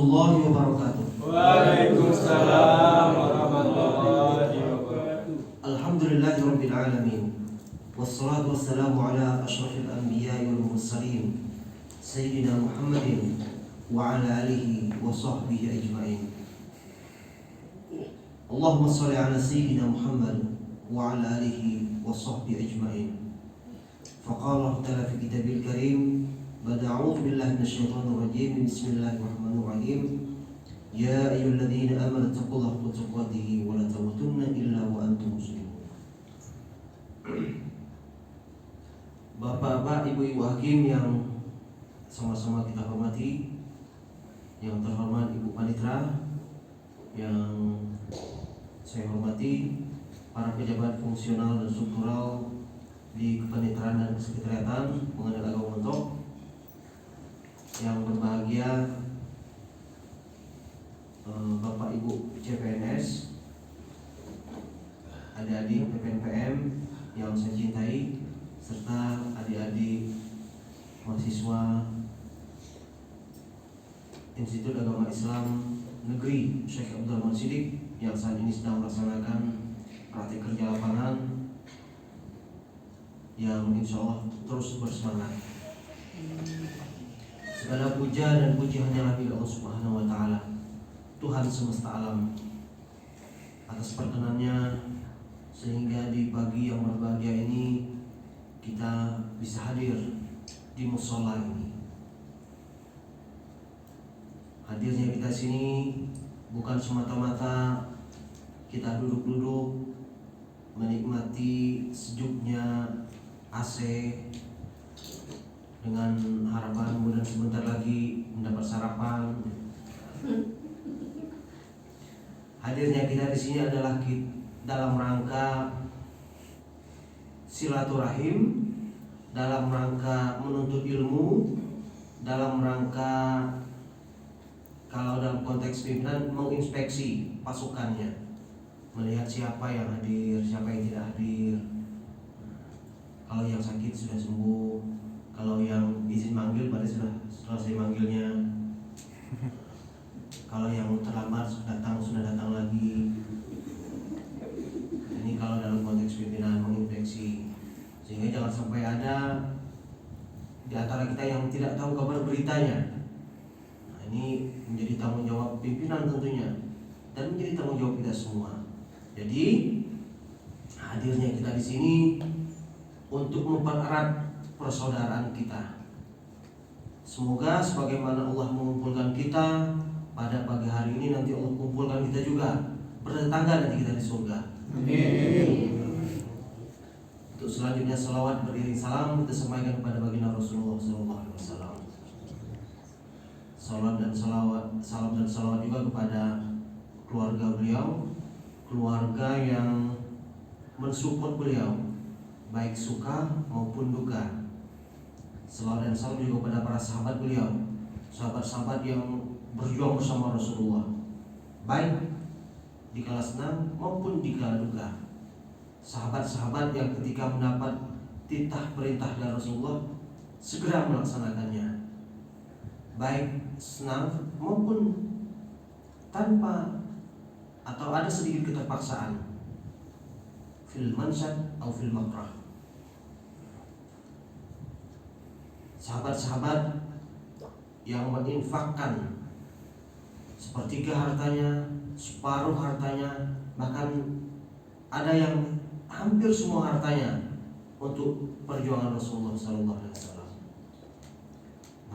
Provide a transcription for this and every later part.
warahmatullahi wabarakatuh. Waalaikumsalam warahmatullahi wabarakatuh. Alhamdulillahirabbil alamin. Wassalatu wassalamu ala asyrafil anbiya'i wal mursalin sayyidina Muhammadin wa ala alihi wa sahbihi ajma'in. Allahumma shalli ala sayyidina Muhammad wa ala alihi wa sahbihi ajma'in. Faqala Allah ta'ala fi kitabil karim, A'udzu billahi minasyaitonir rajim. Bismillahirrahmanirrahim. Ya ayyuhalladzina amanu taqullaha haqqa tuqatih wa la tamutunna illa wa antum muslimun. Bapak-bapak, ibu-ibu hakim yang sama-sama kita hormati, yang terhormat Ibu Panitra, yang saya hormati para pejabat fungsional dan struktural di Kepanitraan dan Kesekretariatan Pengadilan Agama Montok, yang berbahagia Bapak Ibu CPNS, adik-adik PPNPM yang saya cintai, serta adik-adik mahasiswa Institut Agama Islam Negeri Syekh Abdul Rahman Siddiq yang saat ini sedang melaksanakan praktik kerja lapangan yang insya Allah terus bersemangat. Segala puja dan puji hanyalah milik Allah Subhanahu wa Ta'ala, Tuhan semesta alam, atas perkenannya sehingga di pagi yang berbahagia ini kita bisa hadir di mushola ini. Hadirnya kita sini bukan semata-mata kita duduk-duduk menikmati sejuknya AC dengan harapan mudah sebentar lagi mendapat sarapan. Hadirnya kita di sini adalah dalam rangka silaturahim, dalam rangka menuntut ilmu, dalam rangka kalau dalam konteks pimpinan menginspeksi pasukannya, melihat siapa yang hadir, siapa yang tidak hadir. Kalau yang sakit sudah sembuh, kalau yang izin manggil berarti sudah selesai manggilnya, kalau yang terlambat sudah datang lagi. Ini kalau dalam konteks pimpinan menginspeksi, sehingga jangan sampai ada di antara kita yang tidak tahu kabar beritanya. Nah, ini menjadi tanggung jawab pimpinan tentunya, dan menjadi tanggung jawab kita semua. Jadi hadirnya kita di sini untuk mempererat persaudaraan kita. Semoga sebagaimana Allah mengumpulkan kita pada pagi hari ini, nanti Allah kumpulkan kita juga bertetangga nanti kita di surga. Amin. Untuk selanjutnya salawat beriring salam kita sampaikan kepada baginda Rasulullah SAW. Salam dan salawat juga kepada keluarga beliau, keluarga yang mensupport beliau baik suka maupun duka. Salawat dan salam juga kepada para sahabat beliau, sahabat-sahabat yang berjuang bersama Rasulullah, baik di kala senang maupun di kala duka. Sahabat-sahabat yang ketika mendapat titah perintah dari Rasulullah segera melaksanakannya, baik senang maupun tanpa atau ada sedikit keterpaksaan, fil mansad atau fil makrah. Sahabat-sahabat yang menginfakkan sepertiga hartanya, separuh hartanya, bahkan ada yang hampir semua hartanya untuk perjuangan Rasulullah SAW.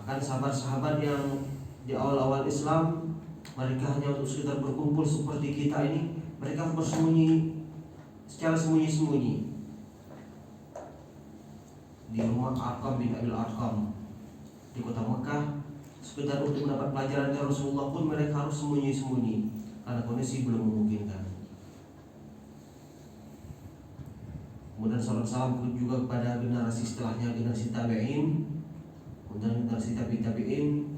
Bahkan sahabat-sahabat yang di awal-awal Islam, mereka hanya untuk sekedar berkumpul seperti kita ini, mereka bersembunyi secara sembunyi-sembunyi di rumah Arqam bin Abil Arqam di kota Mekah, sekedar untuk mendapat pelajaran dari Rasulullah pun mereka harus sembunyi-sembunyi karena kondisi belum memungkinkan. Kemudian salam juga kepada generasi setelahnya, generasi tabi'in, kemudian generasi tabi'in,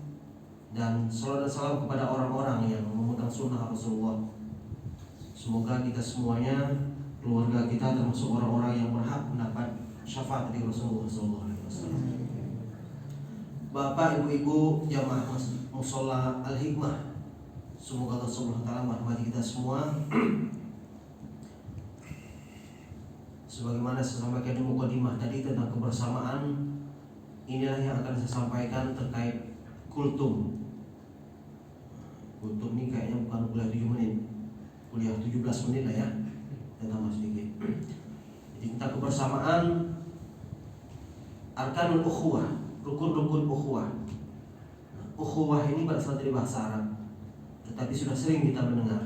dan salam dan salam kepada orang-orang yang memegang sunnah Rasulullah. Semoga kita semuanya, keluarga kita termasuk orang-orang yang berhak mendapat syafaat dari Rasulullah SAW. Bapak, ibu-ibu, jamaah Mushola Al-Hikmah. Semoga Allah Subhanahu wa taala merahmati kita semua. Sebagaimana saya sampaikan di mukadimah tadi tentang kebersamaan, inilah yang akan saya sampaikan terkait kultum. Kultum ini kayaknya bukan kuliah 7 menit, kuliah 17 menit lah ya, dan tambah sedikit. Jadi tentang kebersamaan, arkanul ukhuwah, rukun-rukun ukhuwah. Ukhuwah ini berasal dari bahasa Arab, tetapi sudah sering kita mendengar,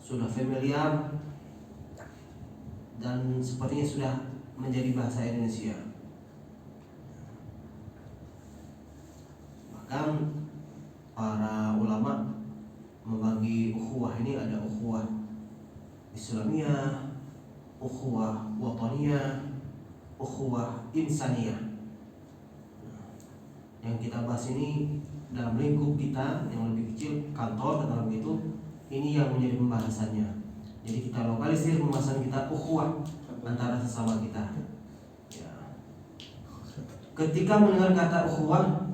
sudah familiar, dan sepertinya sudah menjadi bahasa Indonesia. Bahkan para ulama membagi ukhuwah ini ada ukhuwah Islamiyah, ukhuwah wataniyah, ukhuwah insaniyah. Yang kita bahas ini dalam lingkup kita yang lebih kecil, kantor atau begitu, ini yang menjadi pembahasannya. Jadi kita lokalisir pembahasan kita ukhuwah antara sesama kita. Ya. Ketika mendengar kata ukhuwah,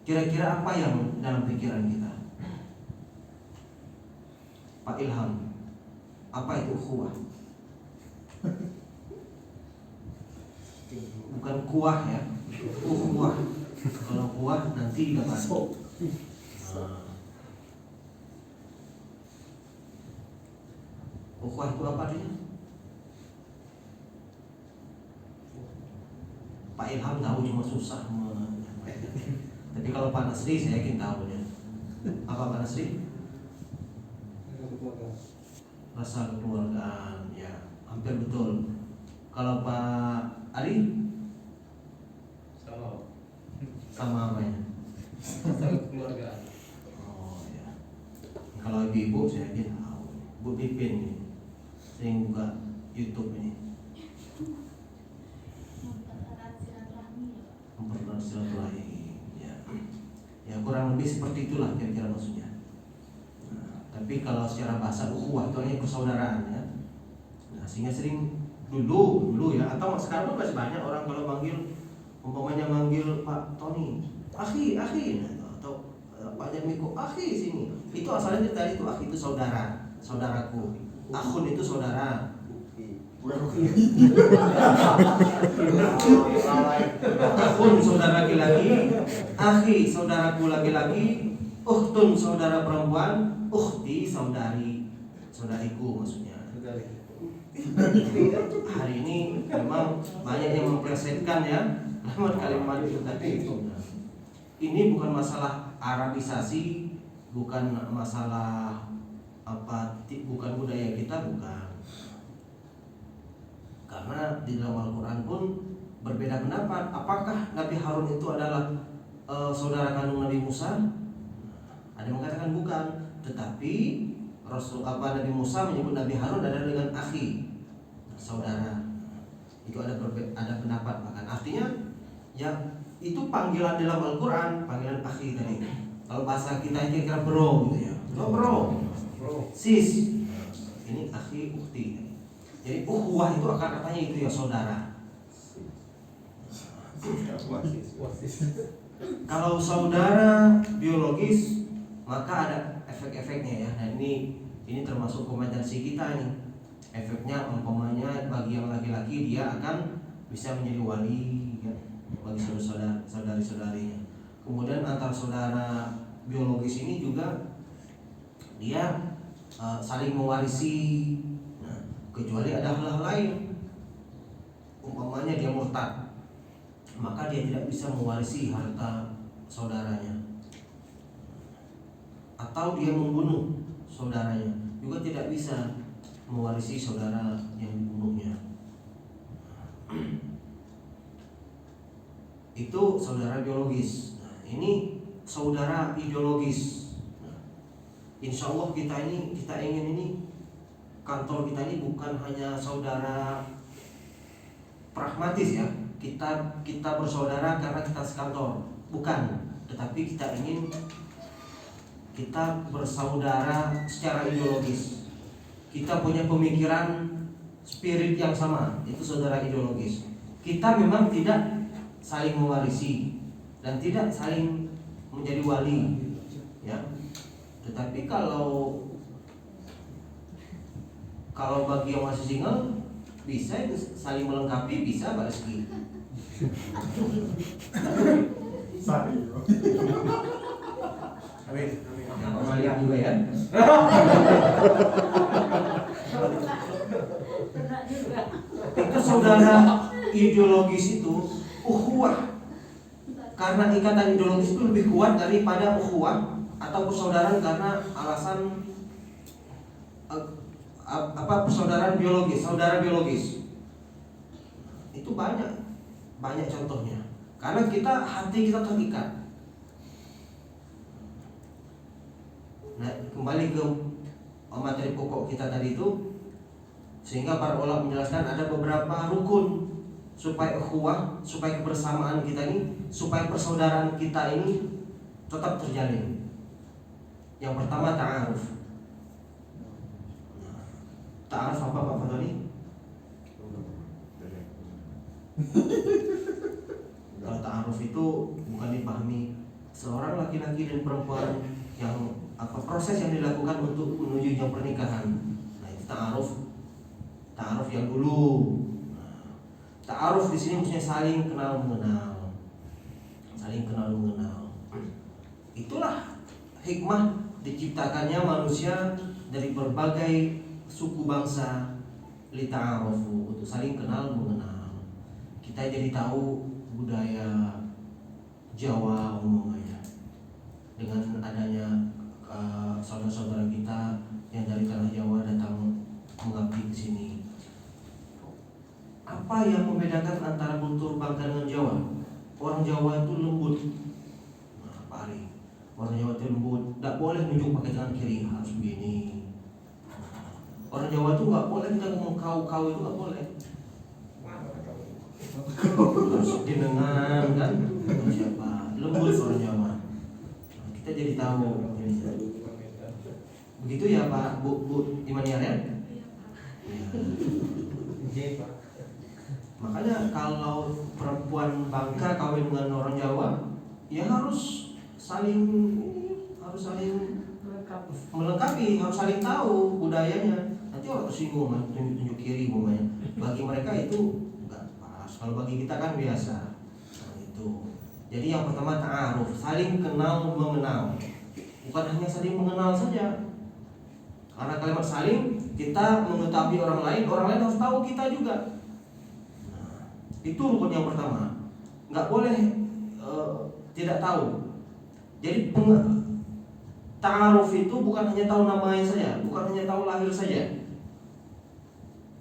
kira-kira apa yang dalam pikiran kita? Pak Ilham, apa itu ukhuwah? Bukan kuah ya, ukhuwah. Kalau kuah nanti dapat. Ukhuwah itu apa dia? Pak Ilham tahu, cuma susah menyampaikan. Tapi kalau Pak Nasri saya yakin tahu ya. Apa Pak Nasri? Rasa kekeluargaan, ya hampir betul. Kalau Pak Ari? Sama apa ya? Rasa kekeluargaan. Oh ya. Kalau ibu saya yakin tahu. Bu Pipin ini sering buka YouTube ini. Mempererat silaturahmi. Ya kurang lebih seperti itulah kira-kira maksudnya. Tapi kalau secara bahasa ukhuwah itu hanya persaudaraan ya. Nah, sehingga sering dulu ya, atau sekarang pun masih banyak orang kalau manggil, umpamanya manggil Pak Tony, akhi, nah, atau Pak Jamiko, akhi sini. Itu asalnya dari itu, akhi itu saudara, saudaraku. Akhun itu saudara. Akhun saudara laki-laki, akhi saudaraku laki-laki, ukhtun saudara perempuan, ukhti saudariku maksudnya. Hari ini memang banyak yang memplesetkan ya lewat kalimat itu tadi. Ini bukan masalah Arabisasi, bukan masalah bukan budaya kita, bukan. Karena di dalam Al-Quran pun berbeda pendapat. Apakah Nabi Harun itu adalah saudara kandung Nabi Musa? Ada yang mengatakan bukan, tetapi Nabi Musa menyebut Nabi Harun adalah dengan akhi, saudara. Itu ada pendapat bahkan. Artinya ya itu panggilan dalam Al-Quran, panggilan akhi tadi. Kalau bahasa kita kira-kira bro gitu ya. Bro. Sis. Ini akhi, ukhti. Jadi ukhuwah itu akar katanya itu ya saudara. Kalau saudara biologis maka ada efek-efeknya ya. Dan ini termasuk kompetensi kita nih. Efeknya umpamanya bagi yang laki-laki dia akan bisa menjadi wali ya, bagi saudari-saudarinya. Kemudian antar saudara biologis ini juga dia saling mewarisi. Nah, kecuali ada hal-hal lain, umpamanya dia murtad, maka dia tidak bisa mewarisi harta saudaranya. Atau dia membunuh saudaranya, juga tidak bisa mewarisi saudara yang dibunuhnya. Itu saudara biologis. Nah, ini saudara ideologis. Nah, insya Allah kita ingin ini kantor kita ini bukan hanya saudara pragmatis ya. Kita bersaudara karena kita sekantor, bukan. Tetapi kita ingin kita bersaudara secara ideologis. Kita punya pemikiran spirit yang sama, itu saudara ideologis. Kita memang tidak saling mewarisi dan tidak saling menjadi wali, ya. Tetapi kalau bagi yang masih single bisa itu saling melengkapi, bisa Pak Rizky. Amin. Yang Amalia juga ya. Itu saudara ideologis itu ukhuwah. Karena ikatan ideologis itu lebih kuat daripada ukhuwah atau persaudaraan karena alasan persaudaraan biologis, saudara biologis. Itu banyak contohnya. Karena hati kita terikat. Nah, kembali ke materi pokok kita tadi itu, sehingga para ulama menjelaskan ada beberapa rukun supaya ukhuwah, supaya kebersamaan kita ini, supaya persaudaraan kita ini tetap terjalin. Yang pertama ta'aruf. Ta'aruf apa Pak Fadli? Kalau ta'aruf itu bukan dipahami seorang laki-laki dan perempuan yang proses yang dilakukan untuk menuju jenjang pernikahan. Nah, itu ta'aruf yang dulu. Ta'aruf di sini maksudnya saling kenal mengenal. Itulah hikmah diciptakannya manusia dari berbagai suku bangsa, lita'arufu, untuk saling kenal mengenal. Kita jadi tahu budaya Jawa umumnya dengan adanya saudara-saudara kita yang dari tanah Jawa datang mengabdi di sini. Apa yang membedakan antara kultur Bangka dengan Jawa? Orang Jawa itu lembut. Nah, Pak Ari, orang Jawa itu lembut, tidak boleh nunjuk pakai tangan kiri, harus begini. Orang Jawa itu nggak boleh kita ngomong kau itu nggak boleh. Harus dinengan kan? Siapa? Lembut orang Jawa. Nah, kita jadi tahu. Begitu ya Pak Bu Imaniar ya? Iya Pak. Makanya kalau perempuan Bangka kawin dengan orang Jawa, ya harus saling melengkapi, harus saling tahu budayanya. Nanti orang tersinggung kan, tunjuk kiri umpamanya. Bagi mereka itu enggak pas. Kalau bagi kita kan biasa. Nah, itu. Jadi yang pertama ta'aruf, saling kenal mengenal. Bukan hanya saling mengenal saja. Karena kalimat saling, kita mengetahui orang lain harus tahu kita juga. Itu rukun yang pertama. Nggak boleh tidak tahu. Jadi ta'aruf itu bukan hanya tahu namanya saja, bukan hanya tahu lahir saja,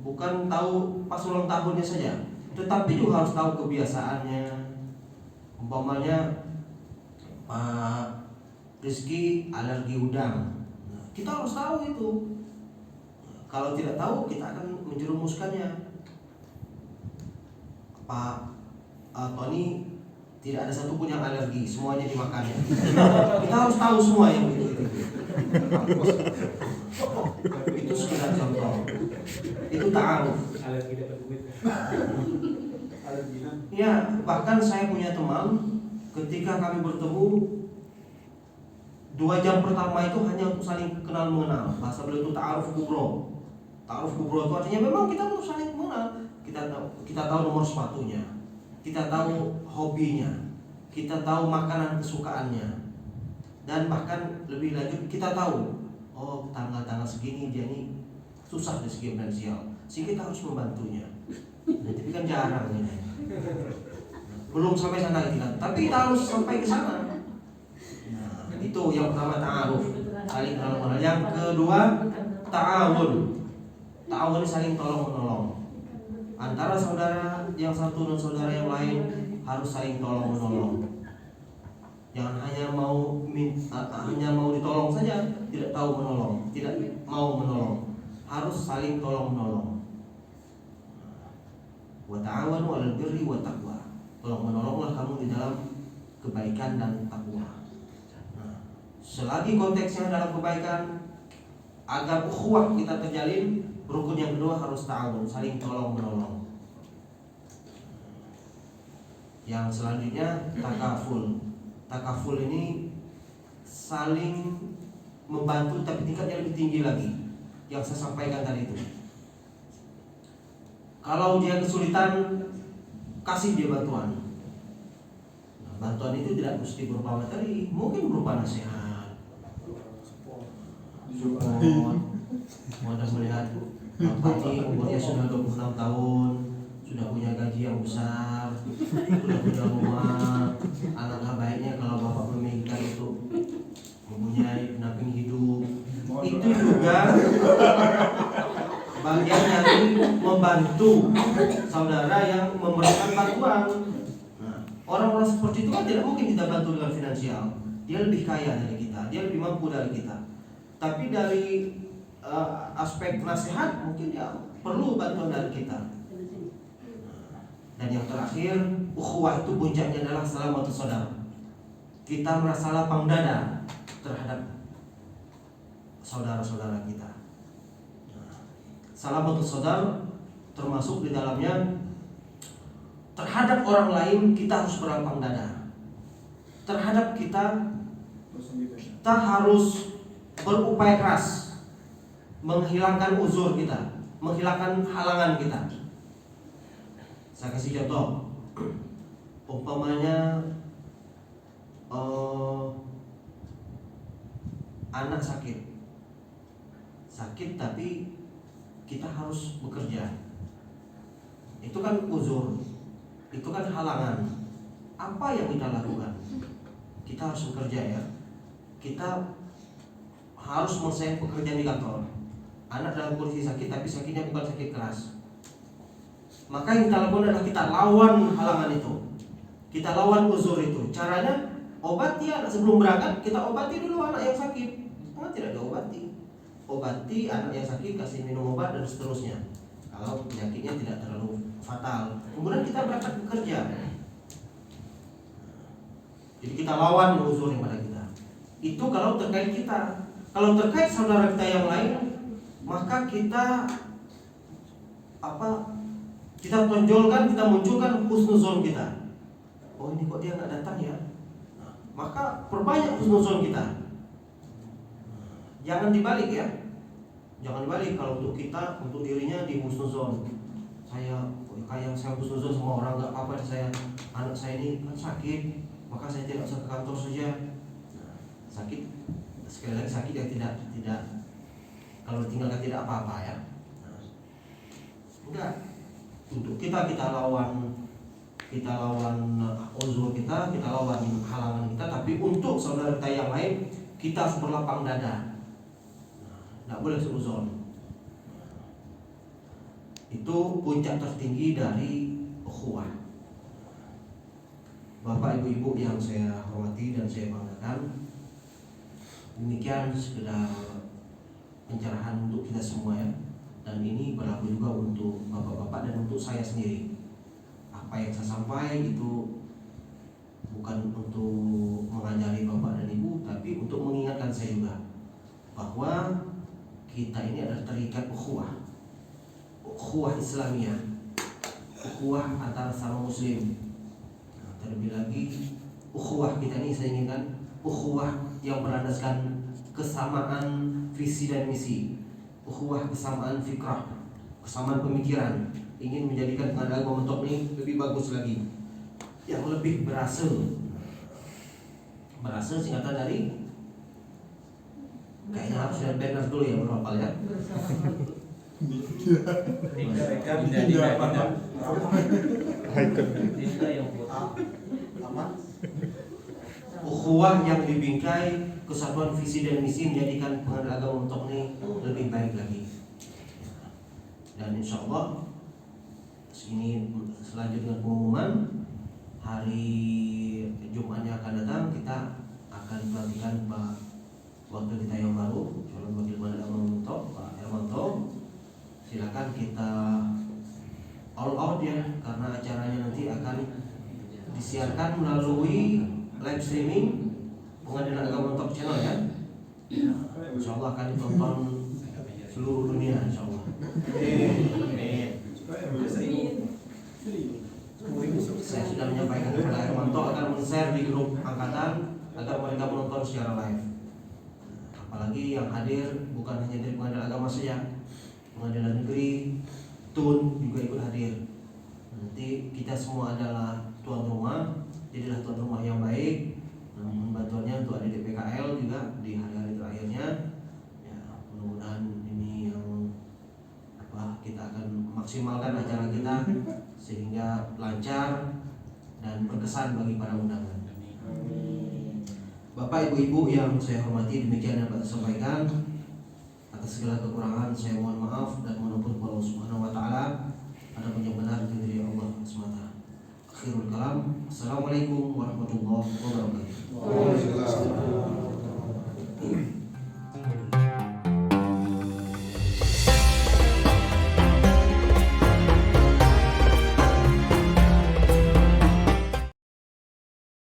bukan tahu pas ulang tahunnya saja, tetapi juga harus tahu kebiasaannya. Umpamanya Pak Rizky alergi udang, kita harus tahu itu. Kalau tidak tahu, kita akan menjerumuskannya. Pak Tony tidak ada satupun yang alergi, semuanya dimakannya. Kita harus tahu semua yang itu. Itu sekedar contoh. Itu ta'aruf. Alergi dapat duit. Ya, bahkan saya punya teman, ketika kami bertemu 2 jam pertama itu hanya untuk saling kenal mengenal. Bahasa beliau itu ta'aruf kubro. Ta'aruf kubro itu artinya memang kita harus saling mengenal. Kita tahu nomor sepatunya, kita tahu hobinya, kita tahu makanan kesukaannya, dan bahkan lebih lanjut kita tahu, oh tanggal-tanggal segini dia ini susah dari segi finansial, sehingga kita harus membantunya. Nah, tapi kan jarang ini. Belum sampai sana kita, tapi kita harus sampai ke sana. Nah, itu yang pertama ta'aruf, saling kenal mengenal. Yang kedua ta'awun. Ta'awun saling tolong menolong. Antara saudara yang satu dan saudara yang lain harus saling tolong menolong. Jangan hanya mau ditolong saja, tidak tahu menolong, tidak mau menolong. Harus saling tolong menolong. Wa ta'awanu 'alal birri wat taqwa. Tolong menolonglah kamu di dalam kebaikan dan takwa. Nah, selagi konteksnya dalam kebaikan, agar ukhuwah kita terjalin, rukun yang kedua harus ta'awun, saling tolong menolong. Yang selanjutnya takaful. Takaful ini saling membantu, tapi tingkatnya lebih tinggi lagi yang saya sampaikan tadi itu. Kalau dia kesulitan, kasih dia bantuan. Nah, bantuan itu tidak mesti berupa materi, mungkin berupa nasihat, support. Mudah melihat bapak ini umurnya sudah 26 tahun, sudah punya gaji yang besar, sudah punya rumah. Alangkah baiknya kalau bapak memikirkan untuk mempunyai pendamping hidup. Itu juga bagian dari membantu saudara yang memerlukan bantuan. Nah, orang-orang seperti itu kan tidak mungkin kita bantu dengan finansial. Dia lebih kaya dari kita, dia lebih mampu dari kita. Tapi dari aspek nasihat mungkin dia perlu bantuan dari kita. Dan yang terakhir, ukhuwah itu puncaknya adalah salamatu saudara. Kita merasa lapang dada terhadap saudara-saudara kita. Salamatu saudara termasuk di dalamnya terhadap orang lain kita harus berlapang dada. Terhadap kita harus berupaya keras menghilangkan uzur kita, menghilangkan halangan kita. Saya kasih contoh, umpamanya anak sakit tapi kita harus bekerja. Itu kan uzur, itu kan halangan. Apa yang kita lakukan? Kita harus bekerja ya. Kita harus menyelesaikan pekerjaan di kantor. Anak dalam kondisi sakit, tapi sakitnya bukan sakit keras. Maka yang kita lakukan adalah kita lawan halangan itu. Kita lawan uzur itu. Caranya obati anak sebelum berangkat, kita obati dulu anak yang sakit. Tidak diobati. Obati anak yang sakit, kasih minum obat dan seterusnya. Kalau penyakitnya tidak terlalu fatal. Kemudian kita berangkat bekerja. Jadi kita lawan uzur yang pada kita. Itu kalau terkait kita. Kalau terkait saudara kita yang lain, maka kita kita tonjolkan, kita munculkan husnuzon kita. Oh, ini kok dia nggak datang ya? Nah, maka perbanyak husnuzon kita. Jangan dibalik ya. Jangan dibalik. Kalau untuk kita, untuk dirinya di husnuzon. Saya husnuzon sama orang, nggak apa-apa anak saya ini kan sakit, maka saya tidak usah ke kantor saja. Nah, sakit, sekali lagi sakit yang tidak kalau tinggalkan tidak apa-apa ya. Nah, enggak. Untuk kita lawan uzur kita lawan halangan kita. Tapi untuk saudara kita yang lain, kita harus berlapang dada. Tidak boleh seuzon. Itu puncak tertinggi dari ukhuwah. Bapak ibu-ibu yang saya hormati dan saya banggakan, demikian sekedar pencerahan untuk kita semua ya. Dan ini berlaku juga untuk bapak-bapak dan untuk saya sendiri. Apa yang saya sampaikan itu bukan untuk mengajari bapak dan ibu, tapi untuk mengingatkan saya juga bahwa kita ini adalah terikat ukhuwah Islamiyah, ukhuwah antara sama muslim. Nah, terlebih lagi ukhuwah kita ini saya inginkan ukhuwah yang berlandaskan kesamaan visi dan misi, ukhuwah kesamaan fikrah, kesamaan pemikiran, ingin menjadikan pengadilan momentum ini lebih bagus lagi, yang lebih berhasil singkatan dari kayaknya harus dari banner dulu ya, berapal ya. Ukhuwah yang dibingkai kesatuan visi dan misi menjadikan pengadilan agama untuk ini lebih baik lagi. Dan insya Allah ini selanjutnya pengumuman hari Jumat yang akan datang, kita akan pelantikan waktu kita yang baru, calon wakil Manado Pak Hermanto. Silakan kita all out ya, karena acaranya nanti akan disiarkan melalui live streaming Pengadilan Agama Top Channel ya. Insya Allah akan ditonton seluruh dunia insya Allah. Saya sudah menyampaikan kepada Hermanto akan men-share di grup angkatan agar mereka menonton secara live. apalagi yang hadir bukan hanya dari pengadilan agama saja, pengadilan negeri, TUN juga ikut hadir. Nanti kita semua adalah tuan rumah, jadilah tuan rumah yang baik. Namun bantuannya untuk adik PKL juga di hari-hari terakhirnya. Ya, mudah-mudahan ini yang kita akan maksimalkan acara kita sehingga lancar dan berkesan bagi para undangan. Bapak Ibu-Ibu yang saya hormati, demikian yang dapat saya sampaikan. Atas segala kekurangan saya mohon